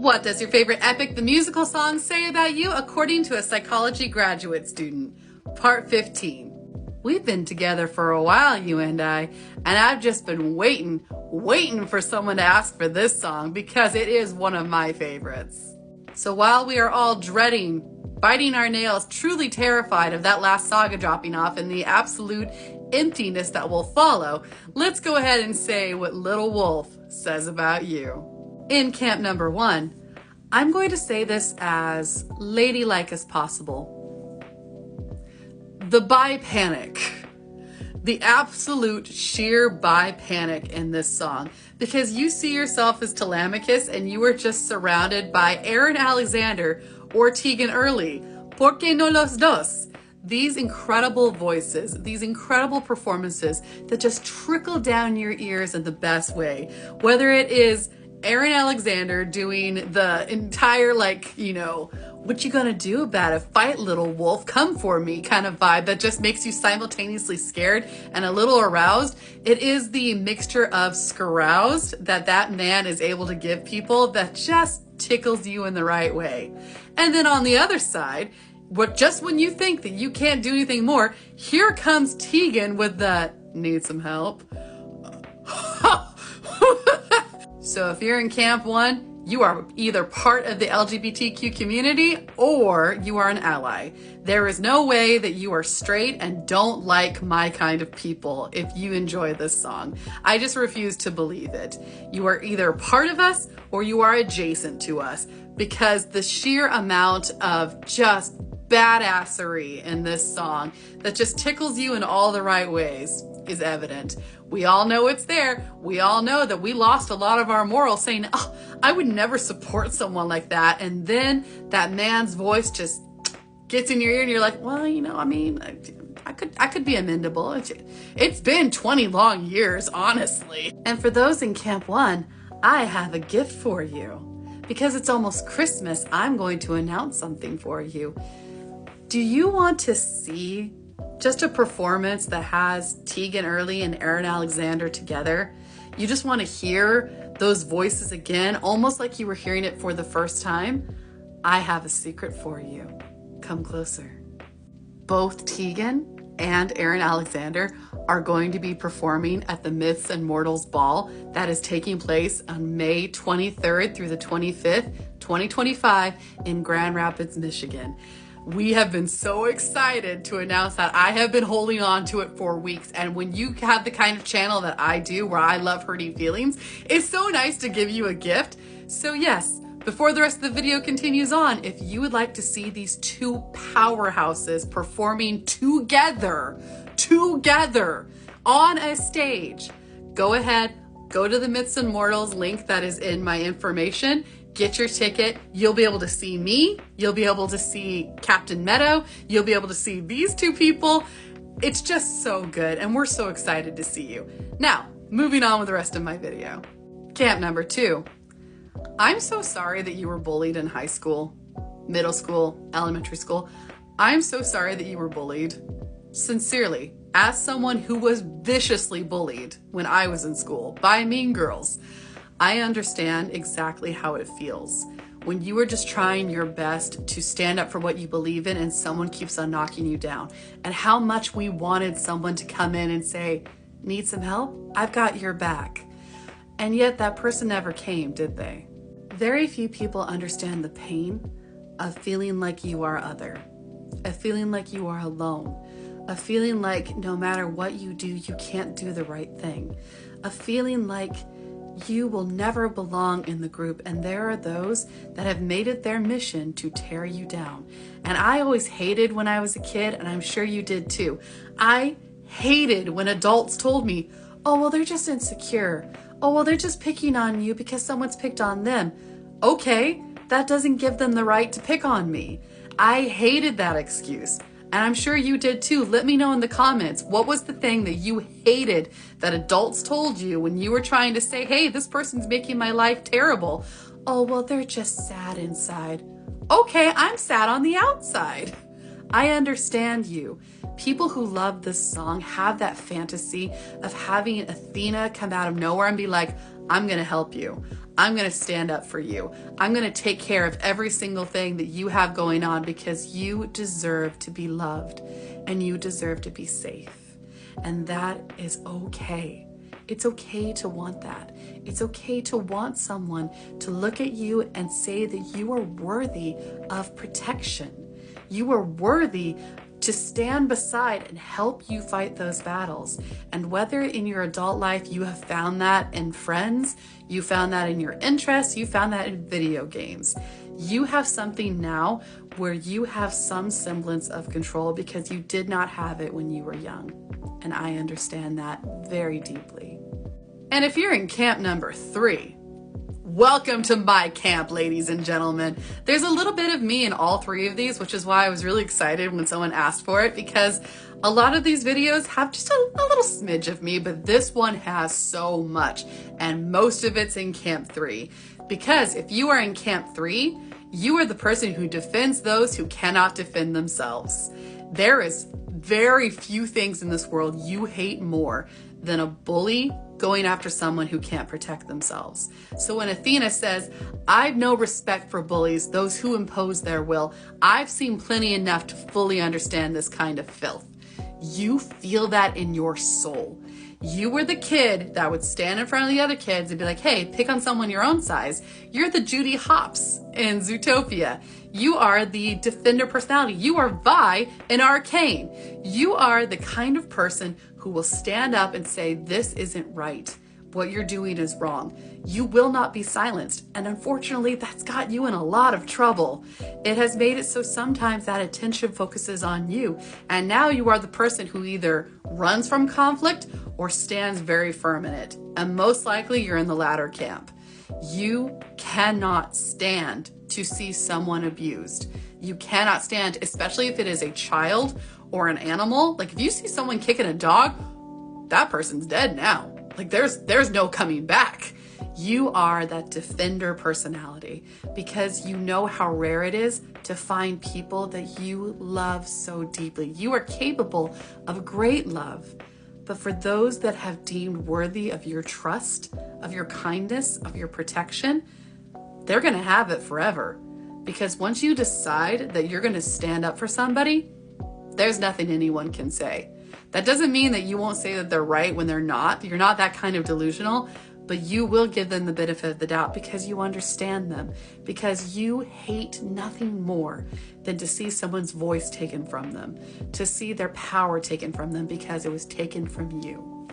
What does your favorite Epic the Musical song say about you according to a psychology graduate student? Part 15. We've been together for a while, you and I, and I've just been waiting for someone to ask for this song because it is one of my favorites. So while we are all dreading, biting our nails, truly terrified of that last saga dropping off and the absolute emptiness that will follow, let's go ahead and say what Little Wolf says about you. In camp number 1, I'm going to say this as ladylike as possible. The bi panic. The absolute sheer bi panic in this song. Because you see yourself as Telemachus and you are just surrounded by Aaron Alexander or Tegan Early. ¿Por qué no los dos? These incredible voices, these incredible performances that just trickle down your ears in the best way. Whether it is Aaron Alexander doing the entire, what you gonna do about it? Fight, little wolf, come for me kind of vibe that just makes you simultaneously scared and a little aroused. It is the mixture of scaroused that man is able to give people that just tickles you in the right way. And then on the other side, just when you think that you can't do anything more, here comes Tegan with the need some help. So if you're in camp 1, you are either part of the LGBTQ community or you are an ally. There is no way that you are straight and don't like my kind of people if you enjoy this song. I just refuse to believe it. You are either part of us or you are adjacent to us, because the sheer amount of just badassery in this song that just tickles you in all the right ways is evident. We all know it's there. We all know that we lost a lot of our morals saying, oh, I would never support someone like that. And then that man's voice just gets in your ear and you're like, well, I could be amendable. It's been 20 long years, honestly. And for those in Camp 1, I have a gift for you. Because it's almost Christmas, I'm going to announce something for you. Do you want to see just a performance that has Tegan Early and Aaron Alexander together? You just want to hear those voices again, almost like you were hearing it for the first time? I have a secret for you. Come closer. Both Tegan and Aaron Alexander are going to be performing at the Myths and Mortals Ball that is taking place on May 23rd through the 25th, 2025 in Grand Rapids, Michigan. We have been so excited to announce that. I have been holding on to it for weeks. And when you have the kind of channel that I do, where I love hurting feelings, it's so nice to give you a gift. So yes, before the rest of the video continues on, if you would like to see these two powerhouses performing together on a stage, go ahead, go to the Myths and Mortals link that is in my information. Get your ticket. You'll be able to see me. You'll be able to see Captain Meadow. You'll be able to see these two people. It's just so good, and we're so excited to see you. Now, moving on with the rest of my video. Camp number 2. I'm so sorry that you were bullied in high school, middle school, elementary school. I'm so sorry that you were bullied. Sincerely, as someone who was viciously bullied when I was in school by mean girls, I understand exactly how it feels when you are just trying your best to stand up for what you believe in and someone keeps on knocking you down, and how much we wanted someone to come in and say, need some help? I've got your back. And yet that person never came, did they? Very few people understand the pain of feeling like you are other, of feeling like you are alone, of feeling like no matter what you do, you can't do the right thing, of feeling like you will never belong in the group, and there are those that have made it their mission to tear you down. And I always hated when I was a kid, and I'm sure you did too. I hated when adults told me, oh, well, they're just insecure. Oh, well, they're just picking on you because someone's picked on them. Okay, that doesn't give them the right to pick on me. I hated that excuse. And I'm sure you did too. Let me know in the comments, what was the thing that you hated that adults told you when you were trying to say, hey, this person's making my life terrible. Oh, well, they're just sad inside. Okay, I'm sad on the outside. I understand you. People who love this song have that fantasy of having Athena come out of nowhere and be like, I'm gonna help you. I'm going to stand up for you. I'm going to take care of every single thing that you have going on because you deserve to be loved and you deserve to be safe. And that is okay. It's okay to want that. It's okay to want someone to look at you and say that you are worthy of protection. You are worthy to stand beside and help you fight those battles. And whether in your adult life you have found that in friends, you found that in your interests, you found that in video games, you have something now where you have some semblance of control because you did not have it when you were young. And I understand that very deeply. And if you're in camp number 3, welcome to my camp, ladies and gentlemen. There's a little bit of me in all 3 of these, which is why I was really excited when someone asked for it, because a lot of these videos have just a little smidge of me, but this one has so much, and most of it's in camp 3. Because if you are in camp 3, you are the person who defends those who cannot defend themselves. There is very few things in this world you hate more than a bully going after someone who can't protect themselves. So when Athena says, I've no respect for bullies, those who impose their will, I've seen plenty enough to fully understand this kind of filth. You feel that in your soul. You were the kid that would stand in front of the other kids and be like, hey, pick on someone your own size. You're the Judy Hopps in Zootopia. You are the defender personality. You are Vi in Arcane. You are the kind of person who will stand up and say, this isn't right. What you're doing is wrong. You will not be silenced. And unfortunately, that's got you in a lot of trouble. It has made it so sometimes that attention focuses on you. And now you are the person who either runs from conflict or stands very firm in it. And most likely you're in the latter camp. You cannot stand to see someone abused. You cannot stand, especially if it is a child or an animal. Like if you see someone kicking a dog, that person's dead now. Like there's no coming back. You are that defender personality because you know how rare it is to find people that you love so deeply. You are capable of great love, but for those that have deemed worthy of your trust, of your kindness, of your protection, they're gonna have it forever. Because once you decide that you're gonna stand up for somebody, there's nothing anyone can say. That doesn't mean that you won't say that they're right when they're not. You're not that kind of delusional, but you will give them the benefit of the doubt because you understand them, because you hate nothing more than to see someone's voice taken from them, to see their power taken from them because it was taken from you.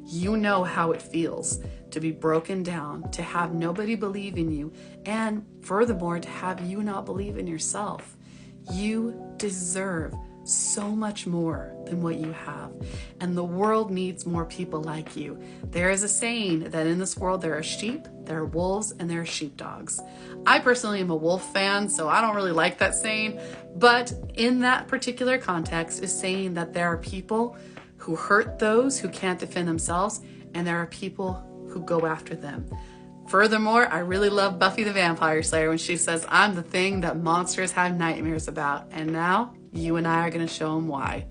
You know how it feels to be broken down, to have nobody believe in you, and furthermore, to have you not believe in yourself. You deserve so much more than what you have. And the world needs more people like you. There is a saying that in this world there are sheep, there are wolves, and there are sheepdogs. I personally am a wolf fan, so I don't really like that saying, but in that particular context is saying that there are people who hurt those who can't defend themselves, and there are people who go after them. Furthermore, I really love Buffy the Vampire Slayer when she says, I'm the thing that monsters have nightmares about. And now you and I are going to show them why.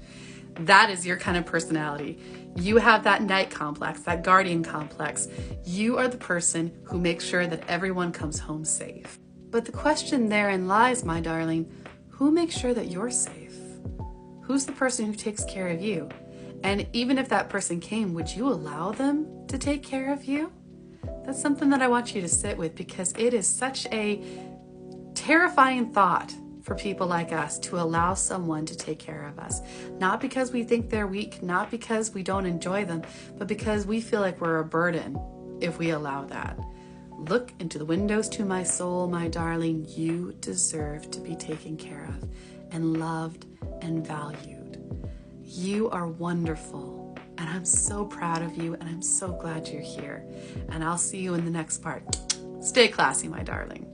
That is your kind of personality. You have that knight complex, that guardian complex. You are the person who makes sure that everyone comes home safe. But the question therein lies, my darling, who makes sure that you're safe? Who's the person who takes care of you? And even if that person came, would you allow them to take care of you? That's something that I want you to sit with because it is such a terrifying thought for people like us to allow someone to take care of us. Not because we think they're weak, not because we don't enjoy them, but because we feel like we're a burden if we allow that. Look into the windows to my soul, my darling. You deserve to be taken care of and loved and valued. You are wonderful. And I'm so proud of you, and I'm so glad you're here. And I'll see you in the next part. Stay classy, my darling.